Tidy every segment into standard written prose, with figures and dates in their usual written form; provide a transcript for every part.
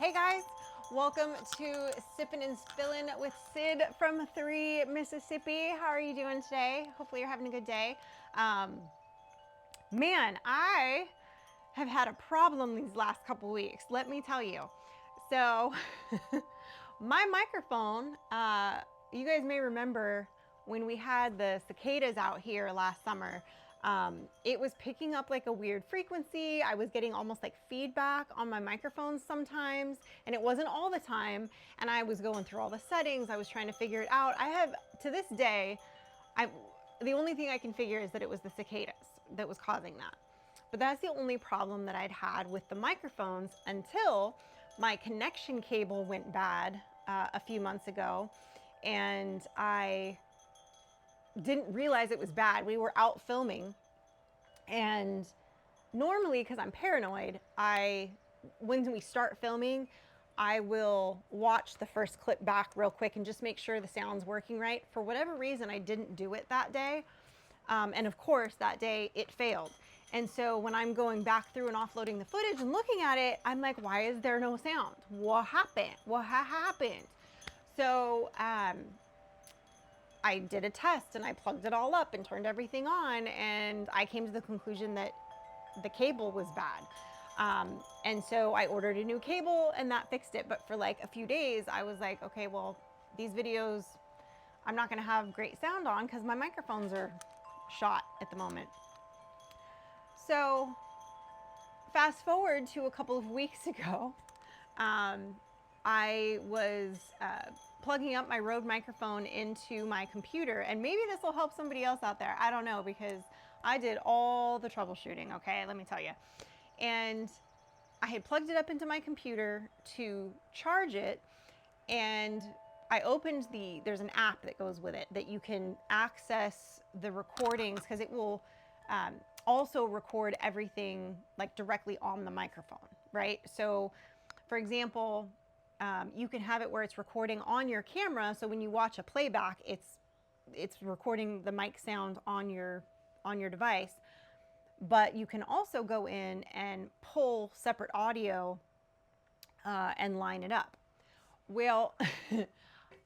Hey guys, welcome to Sippin' and Spillin' with Sid from 3 Mississippi. How are you doing today? Hopefully you're having a good day. Man, I have had a problem these last couple weeks, let me tell you. So, my microphone, you guys may remember when we had the cicadas out here last summer, it was picking up like a weird frequency. I was getting almost like feedback on my microphones sometimes, and it wasn't all the time. And I was going through all the settings. I was trying to figure it out. I have, to this day, the only thing I can figure is that it was the cicadas that was causing that. But that's the only problem that I'd had with the microphones until my connection cable went bad a few months ago, and I didn't realize it was bad. We were out filming, and normally, because I'm paranoid, when we start filming, I will watch the first clip back real quick and just make sure the sound's working right. For whatever reason, I didn't do it that day. And of course, that day it failed. And so when I'm going back through and offloading the footage and looking at it, I'm like, why is there no sound? What happened? What happened? So I did a test and I plugged it all up and turned everything on, and I came to the conclusion that the cable was bad. And so I ordered a new cable and that fixed it. But for like a few days, I was like, okay, well, these videos, I'm not gonna have great sound on because my microphones are shot at the moment. So fast forward to a couple of weeks ago, I was plugging up my Rode microphone into my computer, and maybe this will help somebody else out there. I don't know, because I did all the troubleshooting, okay, let me tell you. And I had plugged it up into my computer to charge it, and I opened there's an app that goes with it that you can access the recordings, because it will also record everything like directly on the microphone, right? So for example, you can have it where it's recording on your camera, so when you watch a playback, it's recording the mic sound on your device. But you can also go in and pull separate audio and line it up. Well,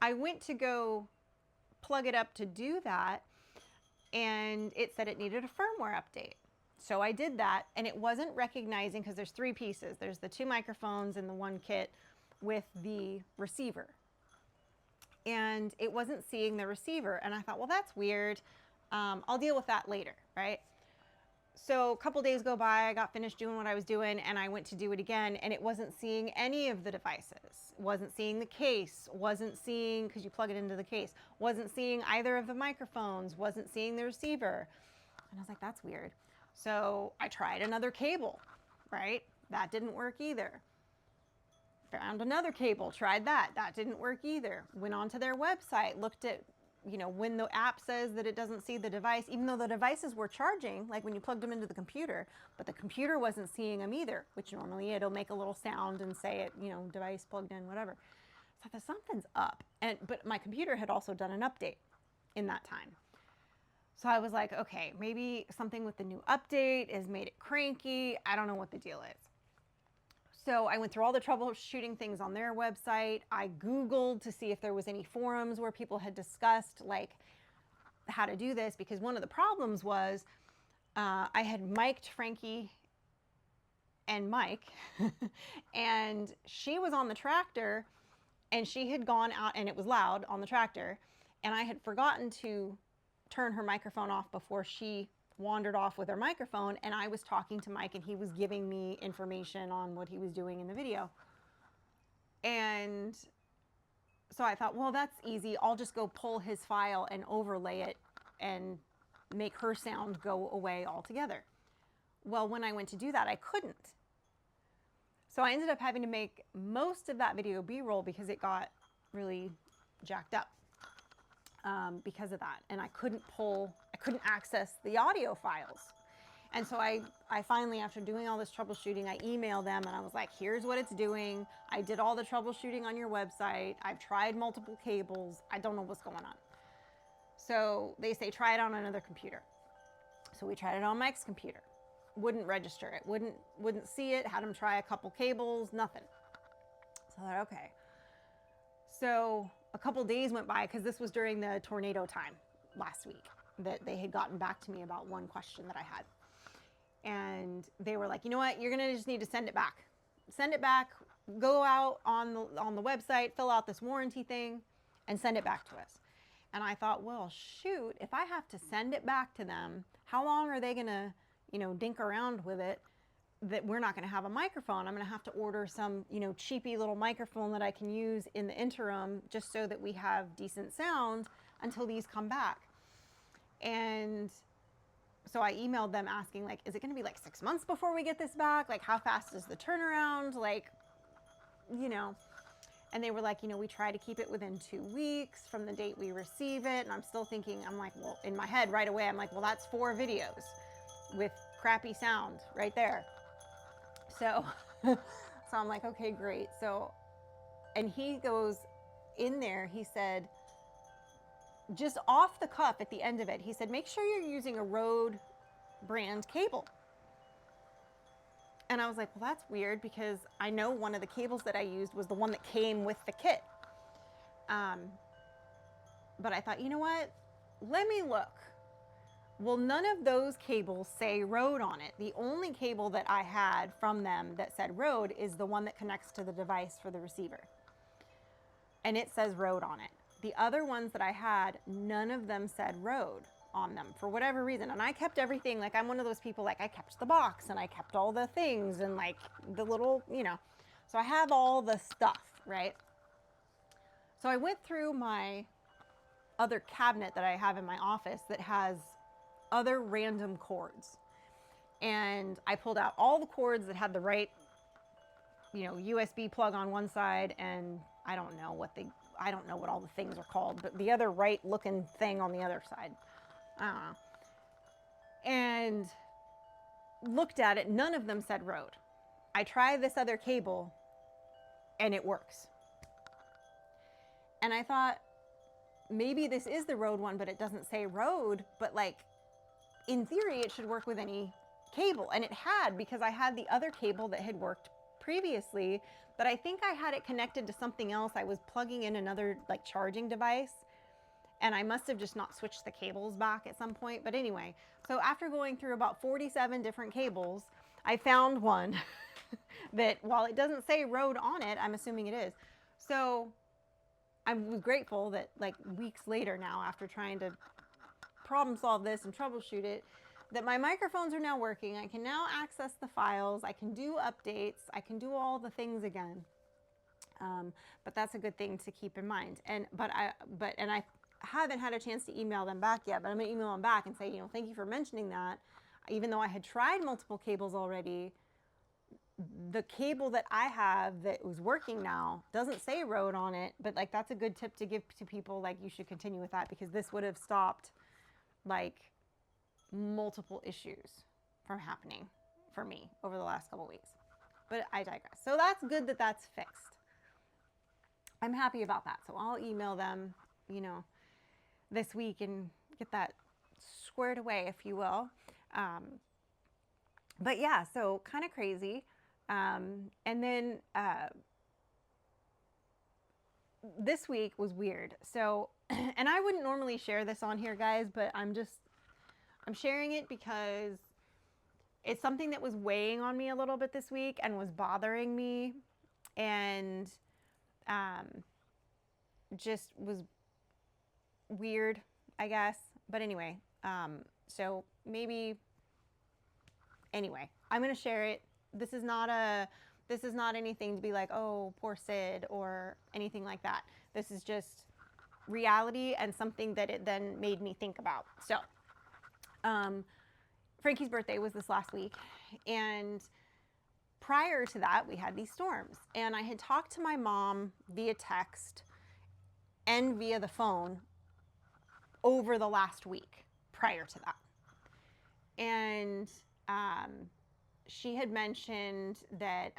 I went to go plug it up to do that, and it said it needed a firmware update. So I did that, and it wasn't recognizing, because there's 3 pieces. There's the 2 microphones in the one kit with the receiver. And it wasn't seeing the receiver. And I thought, well, that's weird. I'll deal with that later, right? So a couple days go by, I got finished doing what I was doing, and I went to do it again, and it wasn't seeing any of the devices. It wasn't seeing the case, wasn't seeing, because you plug it into the case, wasn't seeing either of the microphones, wasn't seeing the receiver. And I was like, that's weird. So I tried another cable, right? That didn't work either. Found another cable, tried that. That didn't work either. Went onto their website, looked at, when the app says that it doesn't see the device, even though the devices were charging, like when you plugged them into the computer, but the computer wasn't seeing them either, which normally it'll make a little sound and say it, device plugged in, whatever. So I thought something's up. But my computer had also done an update in that time. So I was like, okay, maybe something with the new update has made it cranky. I don't know what the deal is. So I went through all the troubleshooting things on their website. I Googled to see if there was any forums where people had discussed like how to do this, because one of the problems was I had mic'd Frankie and Mike and she was on the tractor, and she had gone out, and it was loud on the tractor, and I had forgotten to turn her microphone off before she wandered off with her microphone, and I was talking to Mike, and he was giving me information on what he was doing in the video. And so I thought, well, that's easy. I'll just go pull his file and overlay it and make her sound go away altogether. Well, when I went to do that, I couldn't. So I ended up having to make most of that video B-roll because it got really jacked up. Because of that, and I couldn't access the audio files. And so I finally, after doing all this troubleshooting, I emailed them and I was like, here's what it's doing. I did all the troubleshooting on your website. I've tried multiple cables. I don't know what's going on. So they say, try it on another computer. So we tried it on Mike's computer. Wouldn't register it, wouldn't see it, had him try a couple cables, nothing. So I thought, okay. So a couple days went by because this was during the tornado time last week that they had gotten back to me about one question that I had. And they were like, you know what, you're gonna just need to send it back. Send it back, go out on the website, fill out this warranty thing, and send it back to us. And I thought, well, shoot, if I have to send it back to them, how long are they gonna, dink around with it that we're not gonna have a microphone? I'm gonna have to order some, cheapy little microphone that I can use in the interim just so that we have decent sound until these come back. And so I emailed them asking, like, is it gonna be like 6 months before we get this back? Like, how fast is the turnaround? Like, and they were like, we try to keep it within 2 weeks from the date we receive it. And I'm still thinking, I'm like, well, in my head right away, I'm like, well, that's 4 videos with crappy sound right there. So, so I'm like, okay, great. So, and he goes in there, he said, just off the cuff at the end of it, he said, make sure you're using a Rode brand cable. And I was like, well, that's weird because I know one of the cables that I used was the one that came with the kit. But I thought, you know what? Let me look. Well, none of those cables say Rode on it. The only cable that I had from them that said Rode is the one that connects to the device for the receiver. And it says Rode on it. The other ones that I had, none of them said Rode on them for whatever reason. And I kept everything, like I'm one of those people, like I kept the box and I kept all the things and like the little, so I have all the stuff, right? So I went through my other cabinet that I have in my office that has other random cords. And I pulled out all the cords that had the right, USB plug on one side, and I don't know what all the things are called, but the other right looking thing on the other side. I don't know. And looked at it, none of them said Rode. I tried this other cable and it works. And I thought, maybe this is the Rode one, but it doesn't say Rode, but like, in theory, it should work with any cable. And it had, because I had the other cable that had worked previously, but I think I had it connected to something else. I was plugging in another like charging device, and I must have just not switched the cables back at some point. But anyway, so after going through about 47 different cables, I found one that, while it doesn't say Rode on it, I'm assuming it is. So I was grateful that like weeks later now, after trying to problem solve this and troubleshoot it, that my microphones are now working. I can now access the files. I can do updates. I can do all the things again. But that's a good thing to keep in mind. And I haven't had a chance to email them back yet, but I'm gonna email them back and say, thank you for mentioning that. Even though I had tried multiple cables already, the cable that I have that was working now doesn't say Rode on it, but like that's a good tip to give to people. Like, you should continue with that, because this would have stopped like multiple issues from happening for me over the last couple weeks. But I digress. So that's good that that's fixed. I'm happy about that. So I'll email them, this week and get that squared away, if you will. But yeah, so kind of crazy. And then this week was weird. So, and I wouldn't normally share this on here, guys, but I'm sharing it because it's something that was weighing on me a little bit this week and was bothering me, and just was weird, I guess. But anyway, so maybe, anyway, I'm going to share it. This is not anything to be like, oh, poor Sid, or anything like that. This is just reality and something that it then made me think about. So, Frankie's birthday was this last week, and prior to that, we had these storms, and I had talked to my mom via text and via the phone over the last week prior to that. And she had mentioned that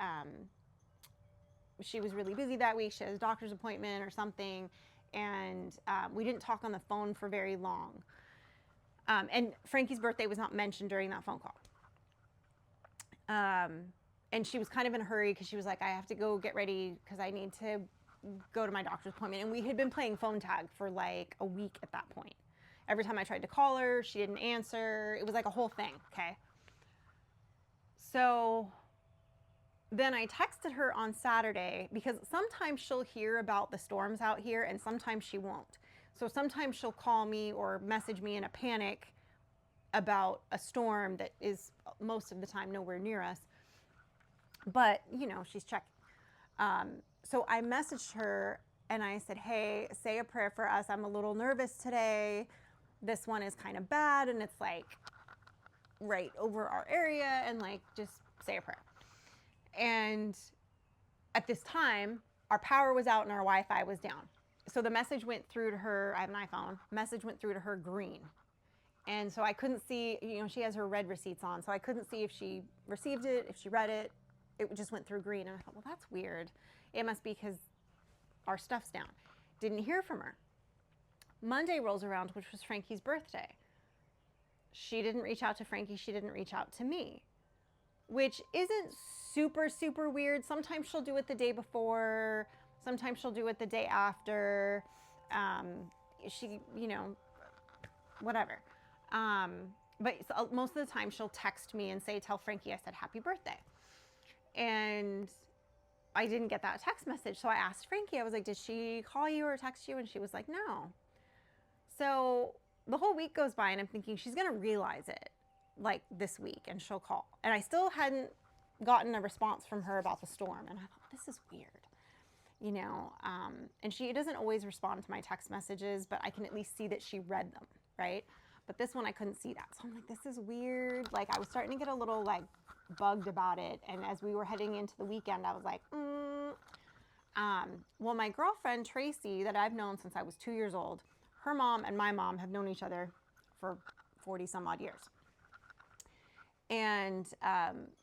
she was really busy that week. She had a doctor's appointment or something, and we didn't talk on the phone for very long. And Frankie's birthday was not mentioned during that phone call. and she was kind of in a hurry because she was like, I have to go get ready because I need to go to my doctor's appointment. And we had been playing phone tag for like a week at that point. Every time I tried to call her, she didn't answer. It was like a whole thing, okay? So then I texted her on Saturday because sometimes she'll hear about the storms out here and sometimes she won't. So sometimes she'll call me or message me in a panic about a storm that is most of the time nowhere near us. But, you know, she's checking. So I messaged her and I said, hey, say a prayer for us. I'm a little nervous today. This one is kind of bad and it's like right over our area, and like just say a prayer. And at this time, our power was out and our Wi-Fi was down. So the message went through to her, I have an iPhone, message went through to her green. And so I couldn't see, you know, she has her red receipts on, so I couldn't see if she received it, if she read it. It just went through green. And I thought, well, that's weird. It must be because our stuff's down. Didn't hear from her. Monday rolls around, which was Frankie's birthday. She didn't reach out to Frankie. She didn't reach out to me, which isn't super, super weird. Sometimes she'll do it the day before. Sometimes she'll do it the day after. She, you know, whatever. But most of the time she'll text me and say, tell Frankie I said happy birthday. And I didn't get that text message. So I asked Frankie, I was like, did she call you or text you? And she was like, no. So the whole week goes by and I'm thinking she's going to realize it like this week and she'll call. And I still hadn't gotten a response from her about the storm. And I thought, this is weird, you know? And she doesn't always respond to my text messages, but I can at least see that she read them, right? But this one I couldn't see that. So I'm like, this is weird. Like I was starting to get a little like bugged about it. And as we were heading into the weekend, I was like, well, my girlfriend Tracy, that I've known since I was 2 years old, her mom and my mom have known each other for 40 some odd years. And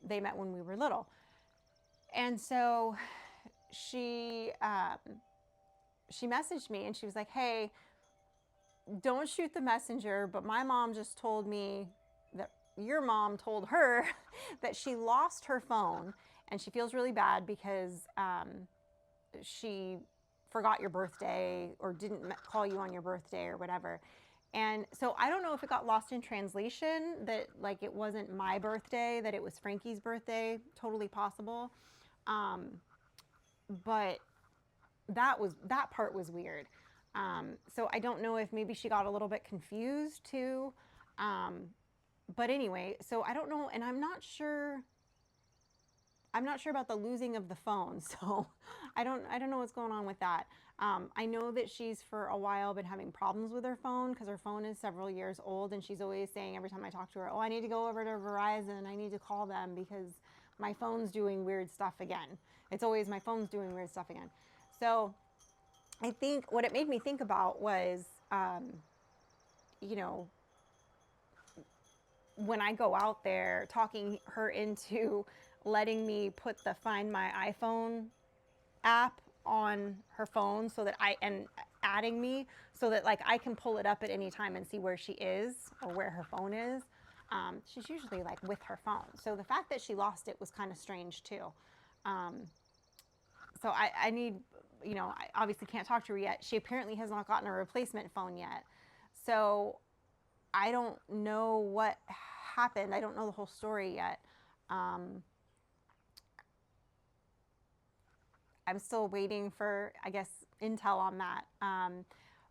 they met when we were little. And so she messaged me and she was like, hey, don't shoot the messenger, but my mom just told me that your mom told her that she lost her phone and she feels really bad because she forgot your birthday or didn't call you on your birthday or whatever. And so I don't know if it got lost in translation, that like it wasn't my birthday, that it was Frankie's birthday, totally possible. But that part was weird. So I don't know if maybe she got a little bit confused too. But anyway, so I don't know, and I'm not sure about the losing of the phone. So I don't know what's going on with that. I know that she's for a while been having problems with her phone because her phone is several years old, and she's always saying every time I talk to her, oh, I need to go over to Verizon. I need to call them because my phone's doing weird stuff again. It's always my phone's doing weird stuff again. So I think what it made me think about was, you know, when I go out there, talking her into letting me put the Find My iPhone app on her phone so that and adding me so that like I can pull it up at any time and see where she is or where her phone is. She's usually like with her phone. So the fact that she lost it was kind of strange too. So I need, you know, I obviously can't talk to her yet. She apparently has not gotten a replacement phone yet. So I don't know what happened. I don't know the whole story yet. I'm still waiting for, I guess, intel on that.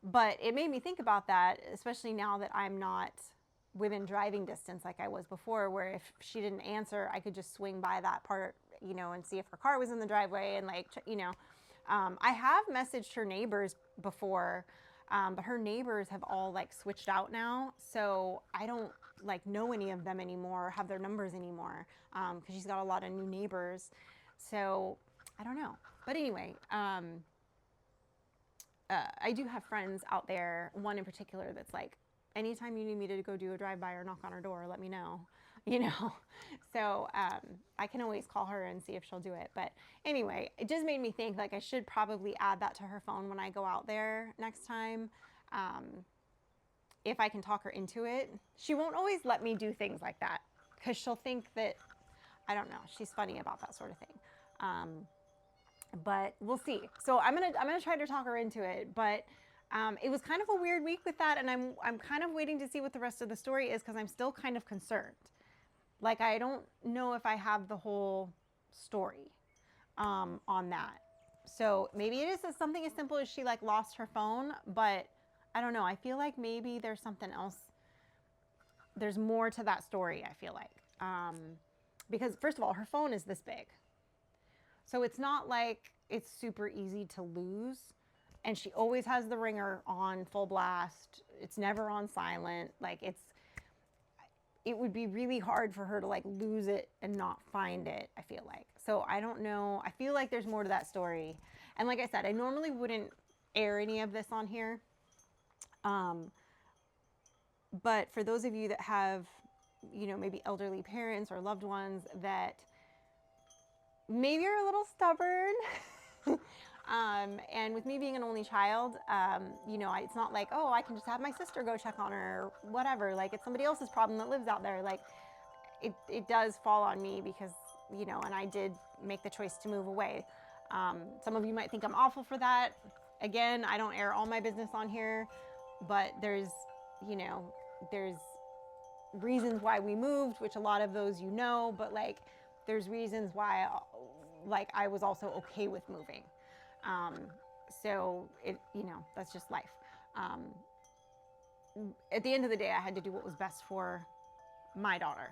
But it made me think about that, especially now that I'm not within driving distance like I was before, where if she didn't answer, I could just swing by that part, you know, and see if her car was in the driveway and like, you know. I have messaged her neighbors before, but her neighbors have all like switched out now. So I don't like know any of them anymore or have their numbers anymore because she's got a lot of new neighbors. So I don't know. But anyway, I do have friends out there, one in particular that's like, anytime you need me to go do a drive-by or knock on her door, let me know, you know. So I can always call her and see if she'll do it. But anyway, it just made me think like I should probably add that to her phone when I go out there next time. If I can talk her into it. She won't always let me do things like that because she'll think that I don't know. She's funny about that sort of thing. But we'll see. So I'm gonna try to talk her into it. But it was kind of a weird week with that, and I'm kind of waiting to see what the rest of the story is because I'm still kind of concerned. Like I don't know if I have the whole story on that. So maybe it is something as simple as she like lost her phone, but I don't know. I feel like maybe there's something else. There's more to that story, I feel like. Because first of all, her phone is this big. So it's not like it's super easy to lose. And she always has the ringer on full blast. It's never on silent. Like it would be really hard for her to like lose it and not find it, I feel like. So I don't know. I feel like there's more to that story. And like I said, I normally wouldn't air any of this on here. But for those of you that have, you know, maybe elderly parents or loved ones that maybe are a little stubborn. And with me being an only child, you know, it's not like, oh, I can just have my sister go check on her or whatever. Like it's somebody else's problem that lives out there. Like it does fall on me because, you know, and I did make the choice to move away. Some of you might think I'm awful for that. Again, I don't air all my business on here, but there's, you know, there's reasons why we moved, which a lot of those you know, but like there's reasons why like I was also okay with moving. So it, you know, that's just life. At the end of the day, I had to do what was best for my daughter.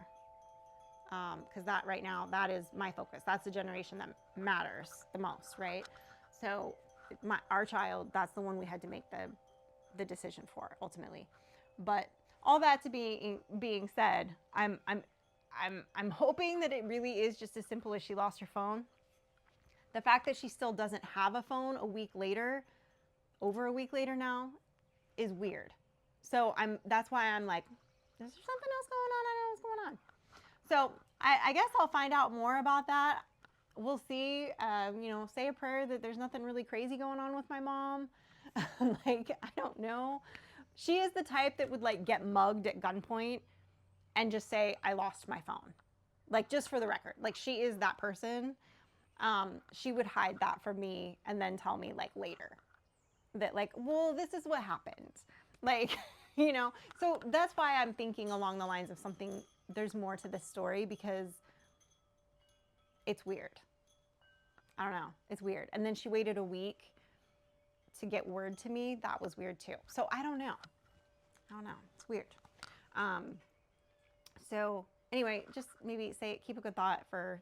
Because that right now, that is my focus. That's the generation that matters the most, right? So our child, that's the one we had to make the decision for ultimately. But all that to being said, I'm hoping that it really is just as simple as she lost her phone. The fact that she still doesn't have a phone a week later, over a week later now, is weird. So that's why I'm like, is there something else going on? I don't know what's going on. So I guess I'll find out more about that. We'll see. You know, say a prayer that there's nothing really crazy going on with my mom. Like, I don't know. She is the type that would like get mugged at gunpoint and just say, I lost my phone. Like, just for the record. Like, she is that person. She would hide that from me and then tell me like later that like, well, this is what happened. Like, you know, so that's why I'm thinking along the lines of something, there's more to this story because it's weird. I don't know. It's weird. And then she waited a week to get word to me. That was weird too. So I don't know. It's weird. So anyway, just maybe keep a good thought for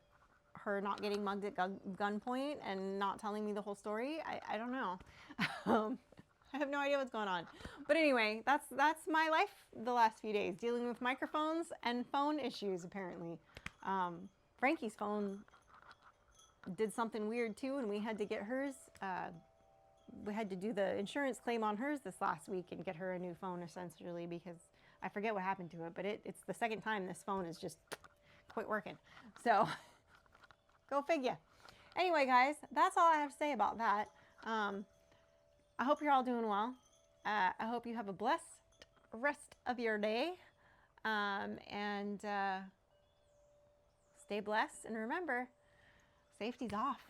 her not getting mugged at gunpoint and not telling me the whole story. I don't know. I have no idea what's going on. But anyway, that's my life the last few days, dealing with microphones and phone issues apparently. Frankie's phone did something weird too, and we had to get hers. We had to do the insurance claim on hers this last week and get her a new phone essentially because I forget what happened to it, but it's the second time this phone is just quit working. So go figure. Anyway, guys, that's all I have to say about that. I hope you're all doing well. I hope you have a blessed rest of your day. And stay blessed. And remember, safety's off.